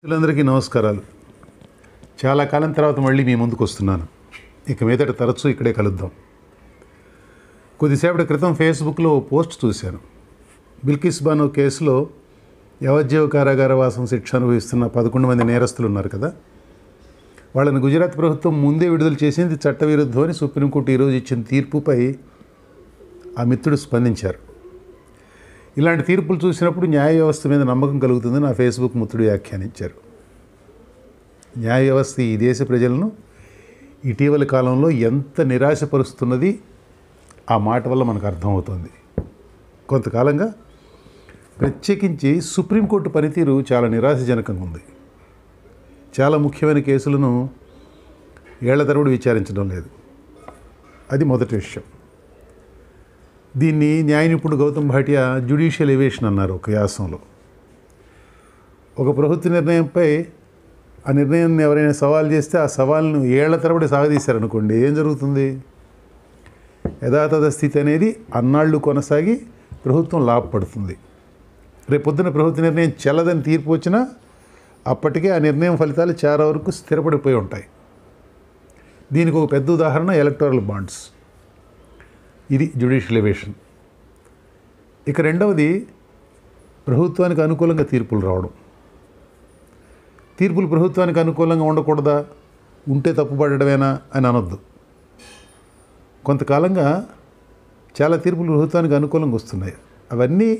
అందరికీ నమస్కారాలు. చాలా కాలం తర్వాత మళ్ళీ మీ ముందుకు వస్తున్నాను. ఇక మీదట తరచూ ఇక్కడే కలుద్దాం. కొద్దిసేపటి క్రితం ఫేస్బుక్లో పోస్ట్ చూశాను. బిల్కిస్ బానో కేసులో యావజ్జీవ కారాగార వాసం శిక్ష అనుభవిస్తున్న 11 మంది నేరస్తులు ఉన్నారు కదా, వాళ్ళని గుజరాత్ ప్రభుత్వం ముందే విడుదల చేసింది చట్టవిరుద్ధం అని సుప్రీంకోర్టు ఈరోజు ఇచ్చిన తీర్పుపై ఆ మిత్రుడు స్పందించారు. ఇలాంటి తీర్పులు చూసినప్పుడు న్యాయ వ్యవస్థ మీద నమ్మకం కలుగుతుందని నా ఫేస్బుక్ మిత్రుడు వ్యాఖ్యానించారు. న్యాయ వ్యవస్థ ఈ దేశ ప్రజలను ఇటీవలి కాలంలో ఎంత నిరాశపరుస్తున్నది ఆ మాట వల్ల మనకు అర్థమవుతుంది. కొంతకాలంగా ప్రత్యేకించి సుప్రీంకోర్టు పనితీరు చాలా నిరాశజనకంగా ఉంది. చాలా ముఖ్యమైన కేసులను ఏళ్ల తరబడి విచారించడం లేదు. అది మొదటి విషయం. దీన్ని న్యాయ నిపుణుడు గౌతమ్ భాటియా జ్యుడిషియల్ ఎవేషన్ అన్నారు ఒక వ్యాసంలో. ఒక ప్రభుత్వ నిర్ణయంపై ఆ నిర్ణయాన్ని ఎవరైనా సవాల్ చేస్తే ఆ సవాల్ను ఏళ్ల తరబడి సాగదీశారనుకోండి, ఏం జరుగుతుంది? యథాతథ స్థితి అనేది అన్నాళ్ళు కొనసాగి ప్రభుత్వం లాభపడుతుంది. రేపొద్దున ప్రభుత్వ నిర్ణయం చెల్లదని తీర్పు వచ్చినా అప్పటికే ఆ నిర్ణయం ఫలితాలు చాలా వరకు స్థిరపడిపోయి ఉంటాయి. దీనికి ఒక పెద్ద ఉదాహరణ ఎలక్టోరల్ బాండ్స్. ఇది జ్యుడిషియల్ ఎవేషన్. ఇక రెండవది ప్రభుత్వానికి అనుకూలంగా తీర్పులు రావడం. తీర్పులు ప్రభుత్వానికి అనుకూలంగా ఉండకూడదా, ఉంటే తప్పుపడడమేనా అని అనొద్దు. కొంతకాలంగా చాలా తీర్పులు ప్రభుత్వానికి అనుకూలంగా వస్తున్నాయి. అవన్నీ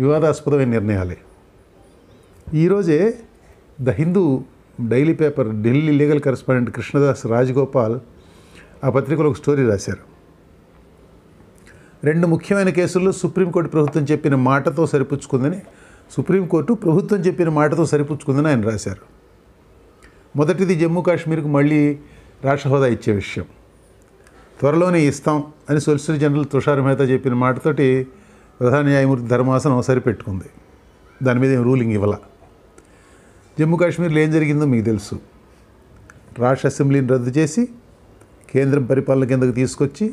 వివాదాస్పదమైన నిర్ణయాలే. ఈరోజే the Hindu daily paper Delhi legal correspondent Krishnadas Rajagopal ఆ పత్రికలో ఒక స్టోరీ రాశారు. 2 ముఖ్యమైన కేసుల్లో సుప్రీంకోర్టు ప్రభుత్వం చెప్పిన మాటతో సరిపుచ్చుకుందని, సుప్రీంకోర్టు ప్రభుత్వం చెప్పిన మాటతో సరిపుచ్చుకుందని ఆయన రాశారు. మొదటిది జమ్మూ కాశ్మీర్కు మళ్ళీ రాష్ట్ర హోదా ఇచ్చే విషయం. త్వరలోనే ఇస్తాం అని సొలిసిటర్ జనరల్ తుషార్ మెహతా చెప్పిన మాటతోటి ప్రధాన న్యాయమూర్తి ధర్మాసనం సరిపెట్టుకుంది. దాని మీద ఏం రూలింగ్ ఇవ్వాల. జమ్మూ కాశ్మీర్లో ఏం జరిగిందో మీకు తెలుసు. రాష్ట్ర అసెంబ్లీని రద్దు చేసి కేంద్రం పరిపాలన కిందకు తీసుకొచ్చి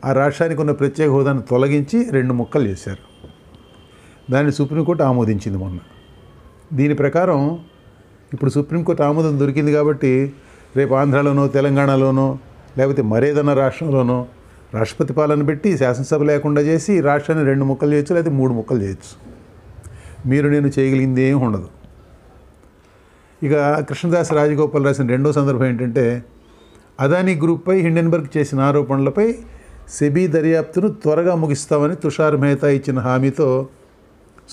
ఆ రాష్ట్రానికి ఉన్న ప్రత్యేక హోదాను తొలగించి 2 ముక్కలు చేశారు. దాన్ని సుప్రీంకోర్టు ఆమోదించింది మొన్న. దీని ప్రకారం ఇప్పుడు సుప్రీంకోర్టు ఆమోదం దొరికింది కాబట్టి రేపు ఆంధ్రాలోనో తెలంగాణలోనో లేకపోతే మరేదన్నా రాష్ట్రంలోనో రాష్ట్రపతి పాలన పెట్టి శాసనసభ లేకుండా చేసి రాష్ట్రాన్ని 2 ముక్కలు చేయొచ్చు, లేకపోతే 3 ముక్కలు చేయొచ్చు. మీరు నేను చేయగలిగింది ఏం ఉండదు. ఇక కృష్ణదాస్ రాజగోపాల్ రాసిన రెండో సందర్భం ఏంటంటే, అదానీ గ్రూప్పై హిండెన్బర్గ్ చేసిన ఆరోపణలపై సెబీ దర్యాప్తును త్వరగా ముగిస్తామని తుషార్ మెహతా ఇచ్చిన హామీతో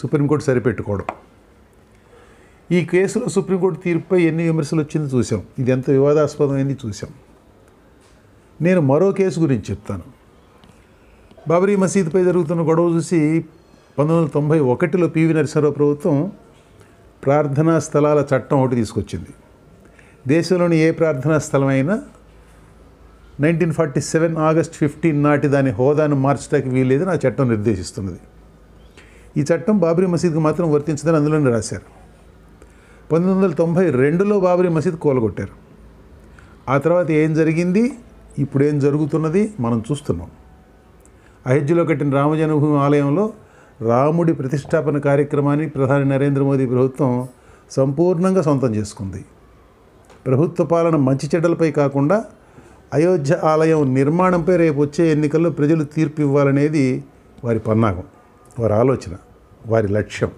సుప్రీంకోర్టు సరిపెట్టుకోవడం. ఈ కేసులో సుప్రీంకోర్టు తీర్పుపై ఎన్ని విమర్శలు వచ్చిందో చూసాం. ఇది ఎంత వివాదాస్పదమైంది చూసాం. నేను మరో కేసు గురించి చెప్తాను. బాబరీ మసీదుపై జరుగుతున్న గొడవ చూసి 1991లో పివి నరసింహారావు ప్రభుత్వం ప్రార్థనా స్థలాల చట్టం ఒకటి తీసుకొచ్చింది. దేశంలోని ఏ ప్రార్థనా స్థలమైనా 1947 ఆగస్ట్ 15 నాటి దాని హోదాను మార్చడానికి వీల్లేదని ఆ చట్టం నిర్దేశిస్తున్నది. ఈ చట్టం బాబరీ మసీద్కి మాత్రం వర్తించదని అందులోనే రాశారు. 1992లో బాబరీ మసీద్ కూలగొట్టారు. ఆ తర్వాత ఏం జరిగింది, ఇప్పుడేం జరుగుతున్నది మనం చూస్తున్నాం. అయోధ్యలో కట్టిన రామజన్మభూమి ఆలయంలో రాముడి ప్రతిష్టాపన కార్యక్రమాన్ని ప్రధాని నరేంద్ర మోదీ ప్రభుత్వం సంపూర్ణంగా సొంతం చేసుకుంది. ప్రభుత్వ పాలన మంచి చెడ్డలపై కాకుండా అయోధ్య ఆలయం నిర్మాణంపై రేపు వచ్చే ఎన్నికల్లో ప్రజలు తీర్పు ఇవ్వాలనేది వారి పన్నాగం, వారి ఆలోచన, వారి లక్ష్యం.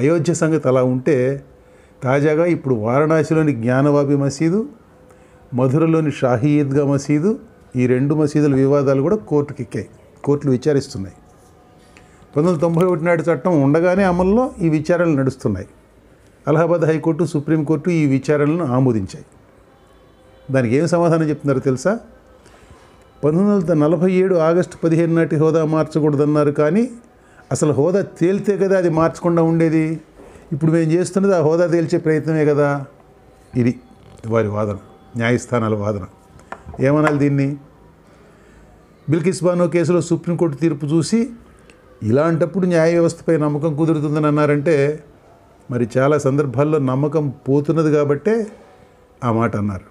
అయోధ్య సంగతి అలా ఉంటే తాజాగా ఇప్పుడు వారణాసిలోని జ్ఞానవాపి మసీదు, మధురలోని షాహీ ఈద్గా మసీదు, ఈ 2 మసీదుల వివాదాలు కూడా కోర్టుకి ఎక్కాయి. కోర్టులు విచారిస్తున్నాయి. 1991 నాటి చట్టం ఉండగానే అమల్లో ఈ విచారణలు నడుస్తున్నాయి. అలహాబాద్ హైకోర్టు, సుప్రీంకోర్టు ఈ విచారణలను ఆమోదించాయి. దానికి ఏం సమాధానం చెప్తున్నారో తెలుసా? 1947 ఆగస్టు 15 నాటి హోదా మార్చకూడదన్నారు. కానీ అసలు హోదా తేలితే కదా అది మార్చకుండా ఉండేది. ఇప్పుడు మేము చేస్తున్నది ఆ హోదా తేల్చే ప్రయత్నమే కదా. ఇది వారి వాదన, న్యాయస్థానాల వాదన. ఏమనాలి దీన్ని? బిల్కిస్ బానో కేసులో సుప్రీంకోర్టు తీర్పు చూసి ఇలాంటప్పుడు న్యాయ వ్యవస్థపై నమ్మకం కుదురుతుందని అన్నారంటే, మరి చాలా సందర్భాల్లో నమ్మకం పోతున్నది కాబట్టే ఆ మాట అన్నారు.